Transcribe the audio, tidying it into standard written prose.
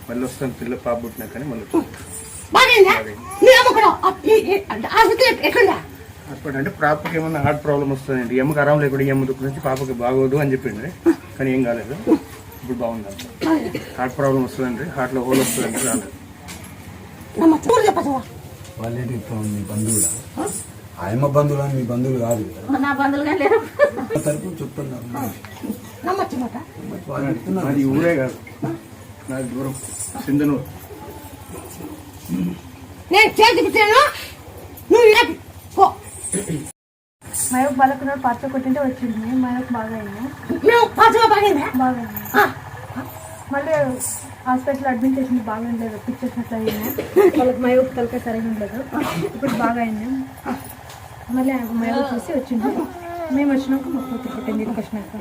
మళ్ళీ వస్తాను పిల్ల పాప పుట్టినా కానీ మళ్ళీ హాస్పిటల్ అంటే పాపకి ఏమన్నా హార్ట్ ప్రాబ్లమ్ వస్తుందండి. ఎమ్మకి ఆరాం లేకుండా ఎమ్మ దుఃఖ నుంచి పాపకి బాగోదు అని చెప్పింది, కానీ ఏం కాలేదు. ఇప్పుడు బాగుంది. హార్ట్ ప్రాబ్లం వస్తుందండి, హార్ట్లో హోల్ వస్తుందండి, రాలేదు. వాళ్ళేంటి మీ బంధువులా? ఆయమ్మ బంధువులు అని మీ బంధువులు కాదు నా బంధువులుగా లేరు తరపు చెప్తున్నారు. అది ఊరే కాదు, నాకు దూరం సింధనూరు. నేను చేతి పెట్టాను, నువ్వు మయకు బాలకున్నాడు పాత్ర కొట్టింటే వచ్చింది. మయకు బాగా అయింది, బాగా మళ్ళీ హాస్పిటల్ అడ్మిట్ చేసింది. బాగా ఉండలేదు, పిచ్చేసినట్లు అయింది. వాళ్ళకి మయకు తలకాయ సరిగా ఉండలేదు. ఇప్పుడు బాగా అయింది. మళ్ళీ మయకు చూసి వచ్చింది. మేము వచ్చినాక మా కూతురు పుట్టింది. ఇంటికి వచ్చినాక